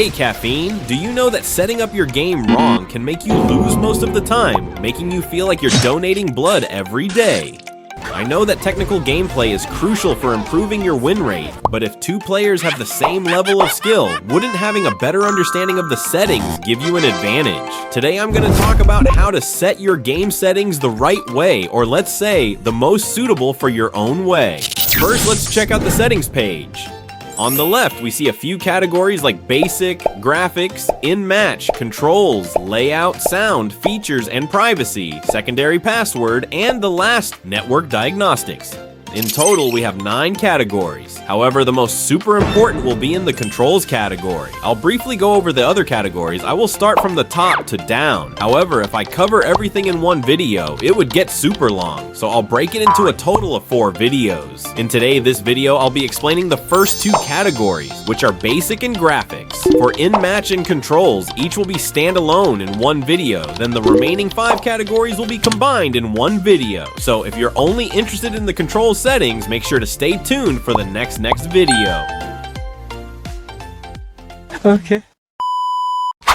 Hey Caffeine, do you know that setting up your game wrong can make you lose most of the time, making you feel like you're donating blood every day? I know that technical gameplay is crucial for improving your win rate, but if two players have the same level of skill, wouldn't having a better understanding of the settings give you an advantage? Today I'm going to talk about how to set your game settings the right way, or let's say, the most suitable for your own way. First, let's check out the settings page. On the left, we see a few categories like basic, graphics, in-match, controls, layout, sound, features, and privacy, secondary password, and the last, network diagnostics. In total, we have 9 categories. However, the most super important will be in the controls category. I'll briefly go over the other categories. I will start from the top to down. However, if I cover everything in one video, it would get super long, so I'll break it into a total of 4 videos. In this video, I'll be explaining the first 2 categories, which are basic and graphics. For in-match and controls, each will be standalone in one video, then the remaining 5 categories will be combined in one video. So if you're only interested in the controls settings, make sure to stay tuned for the next video. Okay.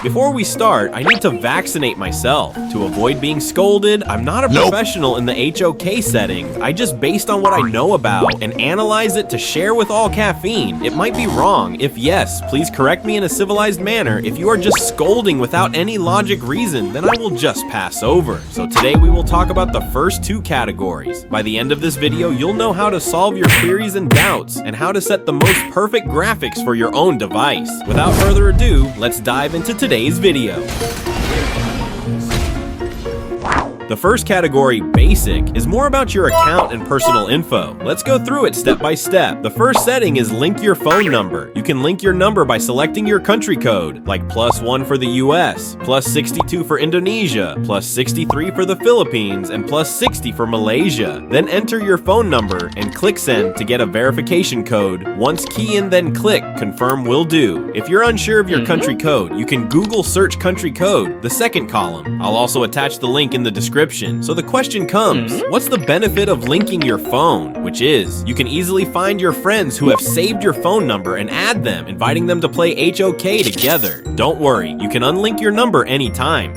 Before we start, I need to vaccinate myself. To avoid being scolded, I'm not a professional in the HOK settings. I just based on what I know about and analyze it to share with all caffeine. It might be wrong. If yes, please correct me in a civilized manner. If you are just scolding without any logic reason, then I will just pass over. So today we will talk about the first 2 categories. By the end of this video, you'll know how to solve your queries and doubts and how to set the most perfect graphics for your own device. Without further ado, let's dive into today's video. The first category, Basic, is more about your account and personal info. Let's go through it step by step. The first setting is link your phone number. You can link your number by selecting your country code, like +1 for the US, +62 for Indonesia, +63 for the Philippines, and +60 for Malaysia. Then enter your phone number and click send to get a verification code. Once key in, then click confirm will do. If you're unsure of your country code, you can Google search country code, the second column. I'll also attach the link in the description. So the question comes, what's the benefit of linking your phone? Which is, you can easily find your friends who have saved your phone number and add them, inviting them to play HOK together. Don't worry, you can unlink your number anytime.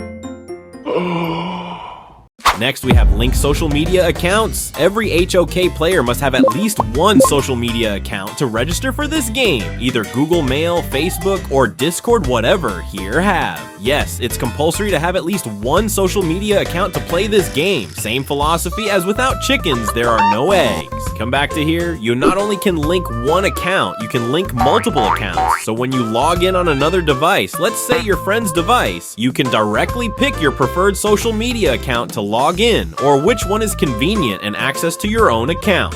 Next, we have link social media accounts. Every HOK player must have at least one social media account to register for this game. Either Google Mail, Facebook, or Discord, whatever, here have. Yes, it's compulsory to have at least one social media account to play this game. Same philosophy as without chickens, there are no eggs. Come back to here, you not only can link one account, you can link multiple accounts. So when you log in on another device, let's say your friend's device, you can directly pick your preferred social media account to log in, or which one is convenient and access to your own account.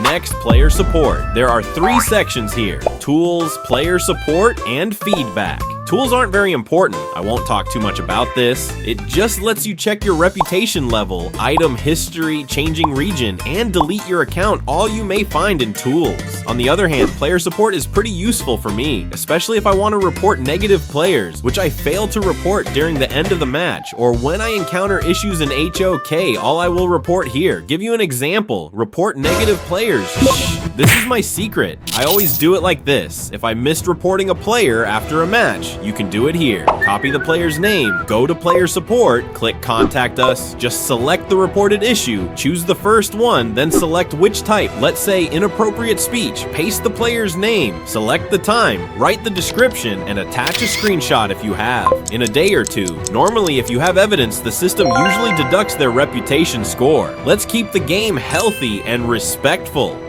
Next, player support. There are 3 sections here: tools, player support, and feedback. Tools aren't very important. I won't talk too much about this. It just lets you check your reputation level, item history, changing region, and delete your account, all you may find in tools. On the other hand, player support is pretty useful for me, especially if I want to report negative players, which I fail to report during the end of the match, or when I encounter issues in HOK, all I will report here. Give you an example, report negative players. Shh, this is my secret. I always do it like this. If I missed reporting a player after a match, you can do it here. Copy the player's name, go to player support, click contact us, just select the reported issue, choose the first one, then select which type, let's say inappropriate speech, paste the player's name, select the time, write the description, and attach a screenshot if you have. In a day or 2, normally if you have evidence, the system usually deducts their reputation score. Let's keep the game healthy and respectful.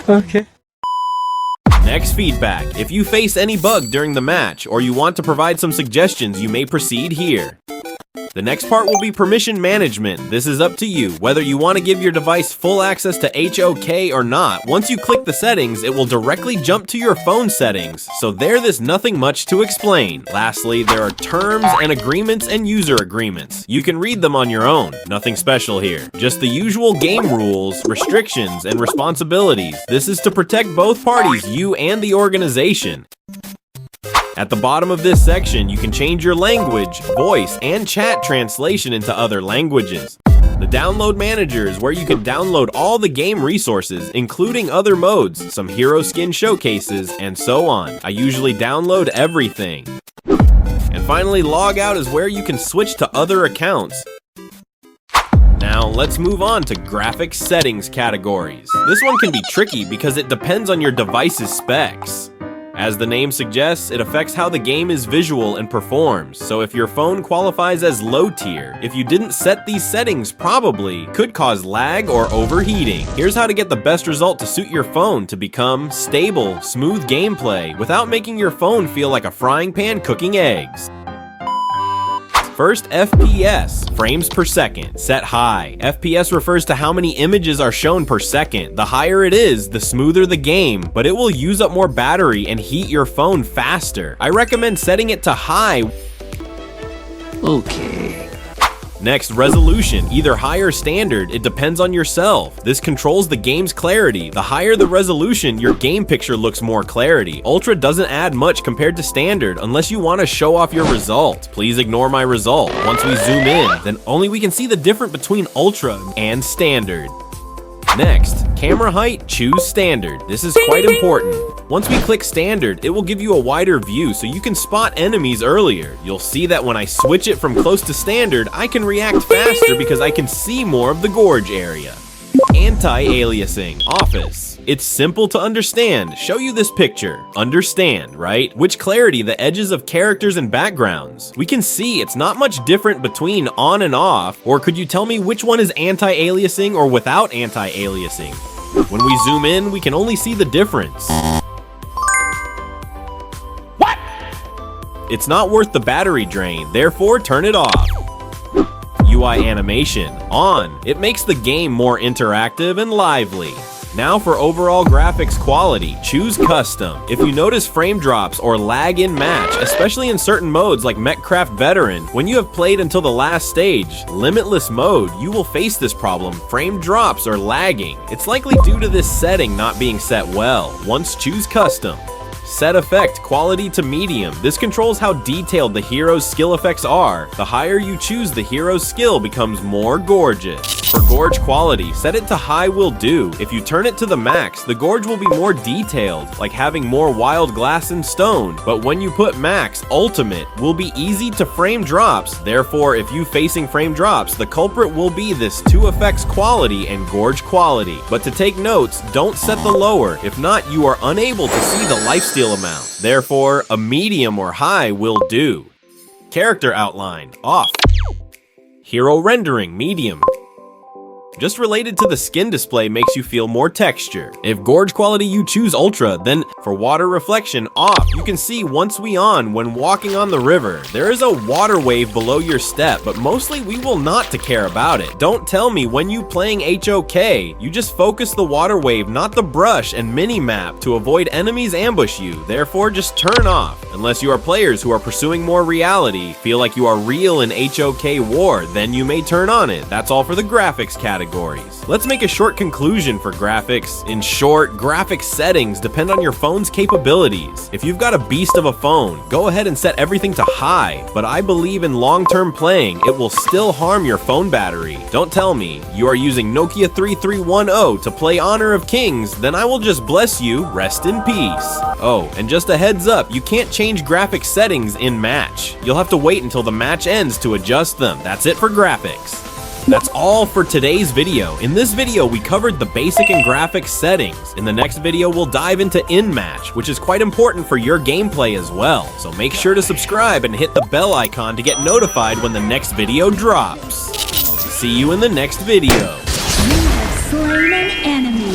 Okay. Next, feedback. If you face any bug during the match, or you want to provide some suggestions, you may proceed here. The next part will be permission management. This is up to you, whether you want to give your device full access to HOK or not. Once you click the settings, it will directly jump to your phone settings, so there's nothing much to explain. Lastly, there are terms and agreements and user agreements. You can read them on your own. Nothing special here. Just the usual game rules, restrictions, and responsibilities. This is to protect both parties, you and the organization. At the bottom of this section, you can change your language, voice, and chat translation into other languages. The download manager is where you can download all the game resources, including other modes, some hero skin showcases, and so on. I usually download everything. And finally, log out is where you can switch to other accounts. Now, let's move on to graphics settings categories. This one can be tricky because it depends on your device's specs. As the name suggests, it affects how the game is visual and performs, so if your phone qualifies as low tier, if you didn't set these settings probably could cause lag or overheating. Here's how to get the best result to suit your phone to become stable, smooth gameplay without making your phone feel like a frying pan cooking eggs. First, FPS, frames per second, set high. FPS refers to how many images are shown per second. The higher it is, the smoother the game, but it will use up more battery and heat your phone faster. I recommend setting it to high. Okay. Next, resolution, either high or standard, it depends on yourself. This controls the game's clarity. The higher the resolution, your game picture looks more clarity. Ultra doesn't add much compared to standard unless you want to show off your result. Please ignore my result. Once we zoom in, then only we can see the difference between ultra and standard. Next, camera height, choose standard. This is quite important. Once we click standard, it will give you a wider view so you can spot enemies earlier. You'll see that when I switch it from close to standard, I can react faster because I can see more of the gorge area. Anti-aliasing, office. It's simple to understand. Show you this picture. Understand, right? Which clarity the edges of characters and backgrounds. We can see it's not much different between on and off, or could you tell me which one is anti-aliasing or without anti-aliasing? When we zoom in, we can only see the difference. What? It's not worth the battery drain, therefore turn it off. UI animation, on. It makes the game more interactive and lively. Now for overall graphics quality, choose custom. If you notice frame drops or lag in match, especially in certain modes like Mechcraft Veteran, when you have played until the last stage, Limitless mode, you will face this problem, frame drops or lagging. It's likely due to this setting not being set well. Once choose custom. Set effect quality to medium. This controls how detailed the hero's skill effects are. The higher you choose the hero's skill becomes more gorgeous. For gorge quality, set it to high will do. If you turn it to the max, the gorge will be more detailed, like having more wild glass and stone. But when you put max, ultimate will be easy to frame drops. Therefore, if you facing frame drops, the culprit will be this 2 effects quality and gorge quality. But to take notes, don't set the lower. If not, you are unable to see the lifesteal amount. Therefore, a medium or high will do. Character outline, off. Hero rendering, medium. Just related to the skin display makes you feel more texture. If gorge quality you choose ultra, then for water reflection off. You can see once we on when walking on the river, there is a water wave below your step, but mostly we will not to care about it. Don't tell me when you playing HOK, you just focus the water wave, not the brush and mini map to avoid enemies ambush you. Therefore, just turn off. Unless you are players who are pursuing more reality, feel like you are real in HOK war, then you may turn on it. That's all for the graphics category. Let's make a short conclusion for graphics. In short, graphics settings depend on your phone's capabilities. If you've got a beast of a phone, go ahead and set everything to high, but I believe in long-term playing, it will still harm your phone battery. Don't tell me you are using Nokia 3310 to play Honor of Kings, then I will just bless you, rest in peace. Oh, and just a heads up, you can't change graphics settings in match. You'll have to wait until the match ends to adjust them. That's it for graphics. That's all for today's video. In this video, we covered the basic and graphics settings. In the next video, we'll dive into in-match, which is quite important for your gameplay as well. So make sure to subscribe and hit the bell icon to get notified when the next video drops. See you in the next video. You have slain an enemy.